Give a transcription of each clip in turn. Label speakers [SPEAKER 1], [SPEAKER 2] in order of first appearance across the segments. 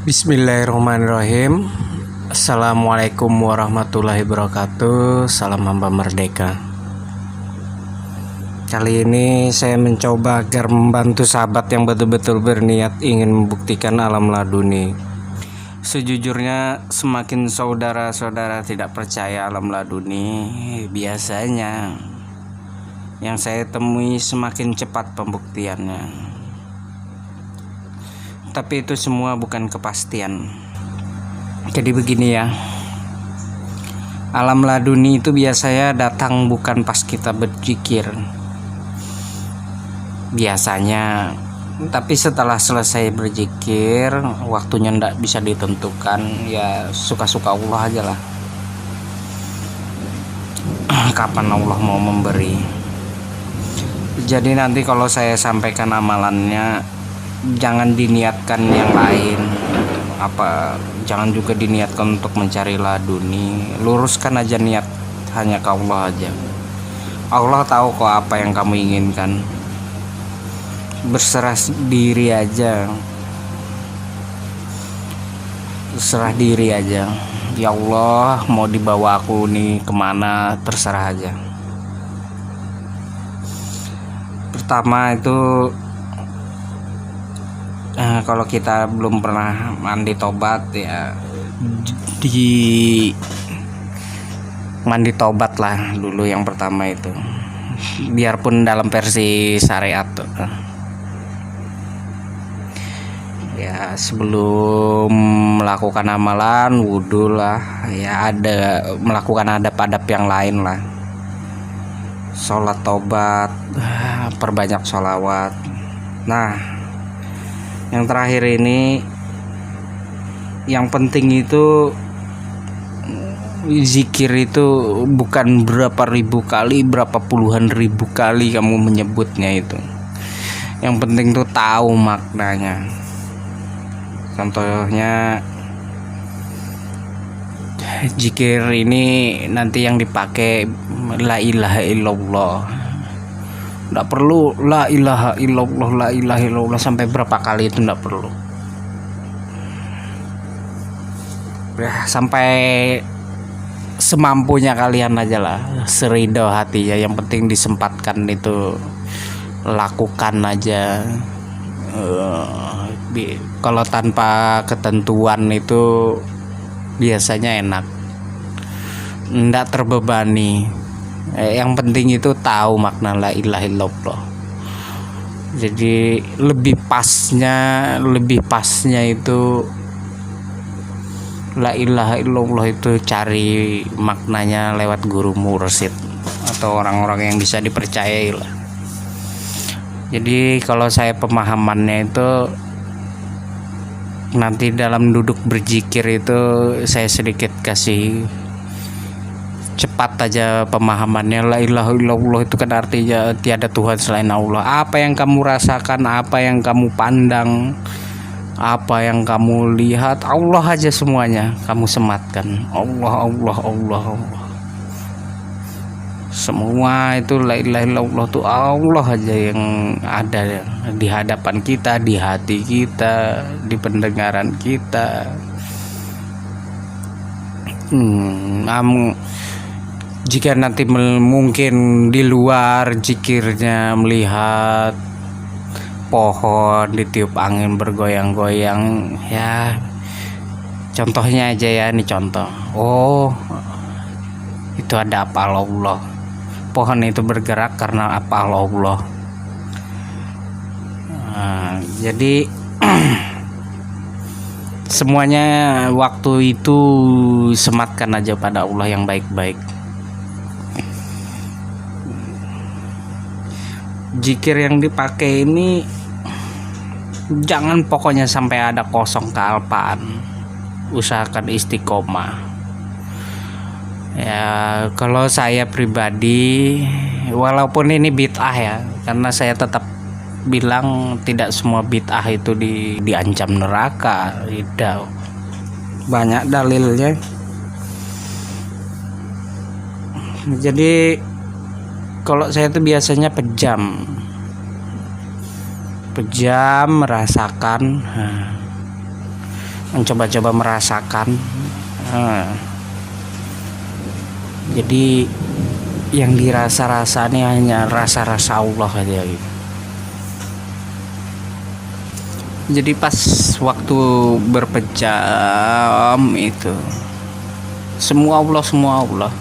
[SPEAKER 1] Bismillahirrahmanirrahim. Assalamualaikum warahmatullahi wabarakatuh. Salam hamba merdeka. Kali ini saya mencoba agar membantu sahabat yang betul-betul berniat ingin membuktikan alam laduni. Sejujurnya semakin saudara-saudara tidak percaya alam laduni, biasanya yang saya temui semakin cepat pembuktiannya. Tapi itu semua bukan kepastian. Jadi begini ya, alam laduni itu biasanya datang bukan pas kita berzikir biasanya, tapi setelah selesai berzikir waktunya ndak bisa ditentukan, ya suka-suka Allah aja lah. Kapan Allah mau memberi. Jadi nanti kalau saya sampaikan amalannya, jangan diniatkan yang lain, jangan juga diniatkan untuk mencari laduni. Luruskan aja niat hanya ke Allah aja. Allah tahu kok apa yang kamu inginkan. Berserah diri aja, berserah diri aja. Ya Allah, mau dibawa aku nih kemana, terserah aja. Pertama itu, kalau kita belum pernah mandi tobat, ya di mandi tobat lah dulu yang pertama itu, biarpun dalam versi syariat ya. Sebelum melakukan amalan wudhu lah, ya ada melakukan adab-adab yang lain lah, sholat tobat, perbanyak sholawat. Nah, yang terakhir ini, yang penting itu zikir itu bukan berapa ribu kali, berapa puluhan ribu kali kamu menyebutnya itu. Yang penting tuh tahu maknanya. Contohnya zikir ini nanti yang dipakai la ilaha illallah. Nggak perlu la ilaha illallah, la ilaha illallah sampai berapa kali, itu nggak perlu ya, sampai semampunya kalian aja lah, seridho hatinya. Yang penting disempatkan itu lakukan aja. Kalau tanpa ketentuan itu biasanya enak, nggak terbebani. Yang penting itu tahu makna la ilaha illallah. Jadi lebih pasnya itu la ilaha illallah itu cari maknanya lewat guru mursyid atau orang-orang yang bisa dipercayai lah. Jadi kalau saya pemahamannya itu, nanti dalam duduk berzikir itu saya sedikit kasih cepat aja pemahamannya. La ilaha illallah itu kan artinya tiada Tuhan selain Allah. Apa yang kamu rasakan, apa yang kamu pandang, apa yang kamu lihat, Allah aja semuanya kamu sematkan. Allah, Allah, Allah, Allah. Semua itu la ilaha illallah tuh Allah aja yang ada di hadapan kita, di hati kita, di pendengaran kita. Jika nanti mungkin di luar zikirnya melihat pohon ditiup angin bergoyang-goyang, ya contohnya aja ya, ini contoh. Oh, itu ada apa Allah. Pohon itu bergerak karena apa Allah. Jadi semuanya waktu itu sematkan aja pada Allah yang baik-baik. Zikir yang dipakai ini jangan pokoknya sampai ada kosong kealpaan. Usahakan istiqomah. Ya, kalau saya pribadi, walaupun ini bid'ah ya, karena saya tetap bilang tidak semua bid'ah itu diancam neraka. Tidak, banyak dalilnya. Jadi kalau saya itu biasanya pejam merasakan mencoba-coba merasakan. Nah, jadi yang dirasa-rasa ini hanya rasa-rasa Allah aja gitu. Jadi pas waktu berpejam itu semua Allah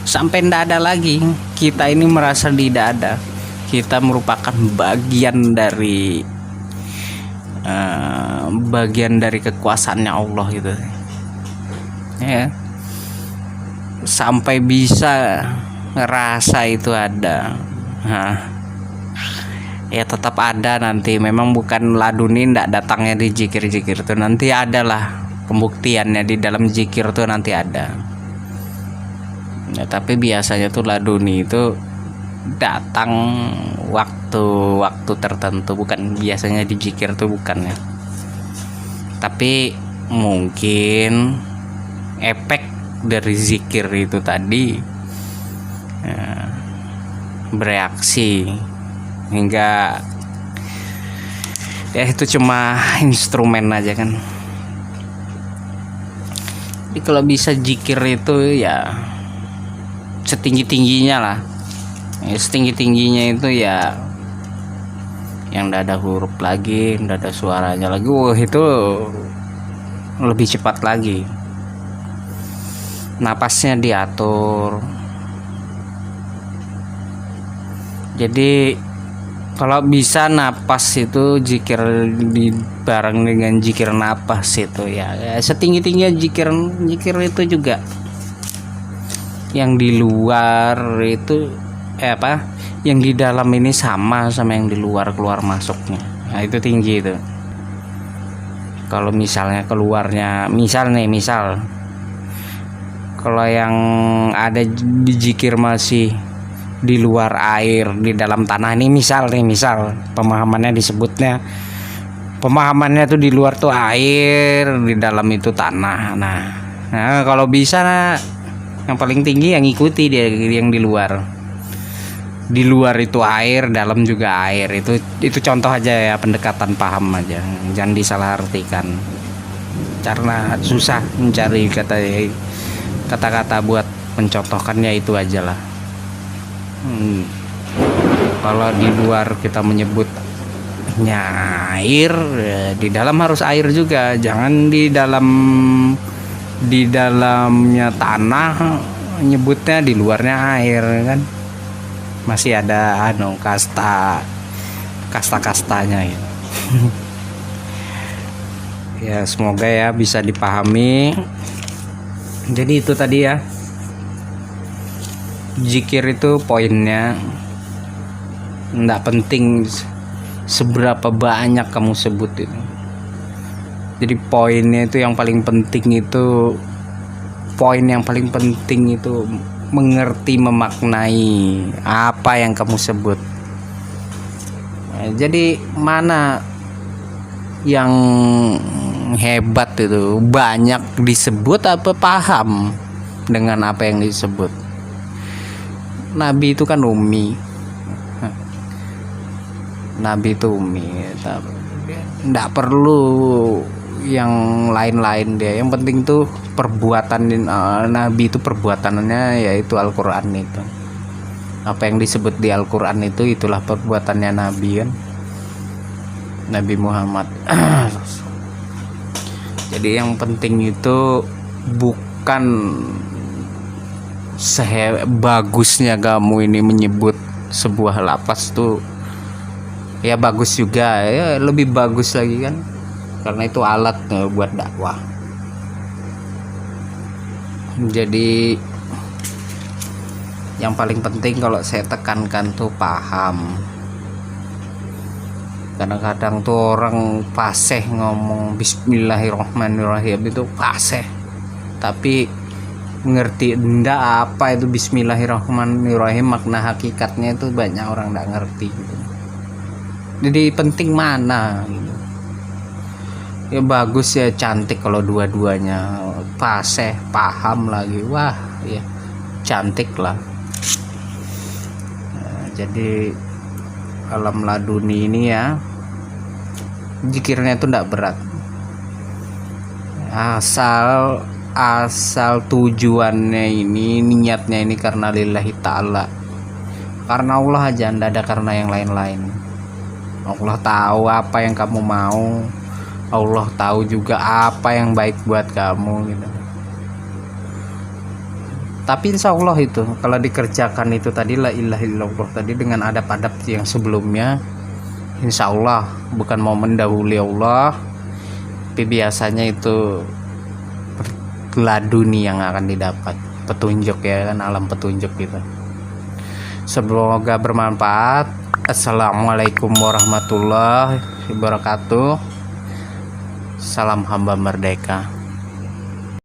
[SPEAKER 1] sampai ndak ada lagi. Kita ini merasa tidak ada. Kita merupakan bagian dari kekuasaannya Allah gitu ya, sampai bisa ngerasa itu ada. Nah, ya tetap ada nanti, memang bukan laduni ndak datangnya di zikir-zikir tuh, nanti adalah pembuktiannya di dalam zikir tuh nanti ada ya. Tapi biasanya tuh laduni itu datang waktu-waktu tertentu, bukan biasanya di zikir tuh, bukan ya. Tapi mungkin efek dari zikir itu tadi ya, bereaksi hingga ya itu cuma instrumen aja kan. Jadi kalau bisa zikir itu ya setinggi-tingginya lah. Setinggi-tingginya itu ya yang ndak ada huruf lagi, ndak ada suaranya lagi. Wah, itu lebih cepat lagi. Napasnya diatur. Jadi kalau bisa napas itu zikir bareng dengan zikir napas itu ya setinggi-tingginya zikir itu juga. Yang di luar itu yang di dalam ini sama yang di luar, keluar masuknya. Nah, itu tinggi itu. Kalau misalnya keluarnya misal kalau yang ada di zikir masih di luar air, di dalam tanah, ini misal pemahamannya tuh di luar tuh air, di dalam itu tanah. Nah kalau bisa yang paling tinggi yang ikuti dia yang di luar. Di luar itu air, dalam juga air. Itu contoh aja ya, pendekatan paham aja, jangan disalahartikan karena susah mencari kata-kata buat mencontohkannya. Itu aja lah. Kalau di luar kita menyebutnya air, di dalam harus air juga. Jangan di dalamnya tanah nyebutnya, di luarnya air kan. Masih ada kasta-kastanya gitu. Ya semoga ya bisa dipahami. Jadi itu tadi ya, zikir itu poinnya nggak penting seberapa banyak kamu sebut itu. Jadi poinnya itu yang paling penting itu, mengerti, memaknai apa yang kamu sebut. Jadi mana yang hebat itu, banyak disebut apa paham dengan apa yang disebut. Nabi itu kan umi, nggak perlu yang lain-lain dia. Yang penting tuh perbuatan Nabi itu, perbuatannya yaitu Al-Quran itu. Apa yang disebut di Al-Quran itu, itulah perbuatannya Nabi kan, Nabi Muhammad. Jadi yang penting itu bukan bagusnya kamu ini menyebut sebuah lapas tuh ya, bagus juga ya, lebih bagus lagi kan, karena itu alat buat dakwah. Jadi yang paling penting kalau saya tekankan tuh paham. Kadang-kadang tuh orang fasih ngomong Bismillahirrahmanirrahim itu fasih, tapi ngerti ndak apa itu Bismillahirrahmanirrahim, makna hakikatnya itu banyak orang ndak ngerti gitu. Jadi penting mana gitu. Ya bagus ya, cantik kalau dua-duanya fasih, paham lagi, wah ya cantik lah. Nah, jadi alam laduni ini ya, zikirnya itu ndak berat. asal asal tujuannya ini, niatnya ini karena lillahi ta'ala, karena Allah aja, ndak ada karena yang lain-lain. Allah tahu apa yang kamu mau, Allah tahu juga apa yang baik buat kamu gitu. Tapi insya Allah itu kalau dikerjakan itu tadi la ilaha illallah tadi dengan adab-adab yang sebelumnya, insya Allah bukan mau mendahului Allah, tapi biasanya itu laduni yang akan didapat, petunjuk ya kan, alam petunjuk gitu. Semoga bermanfaat. Assalamualaikum warahmatullahi wabarakatuh. Salam hamba merdeka.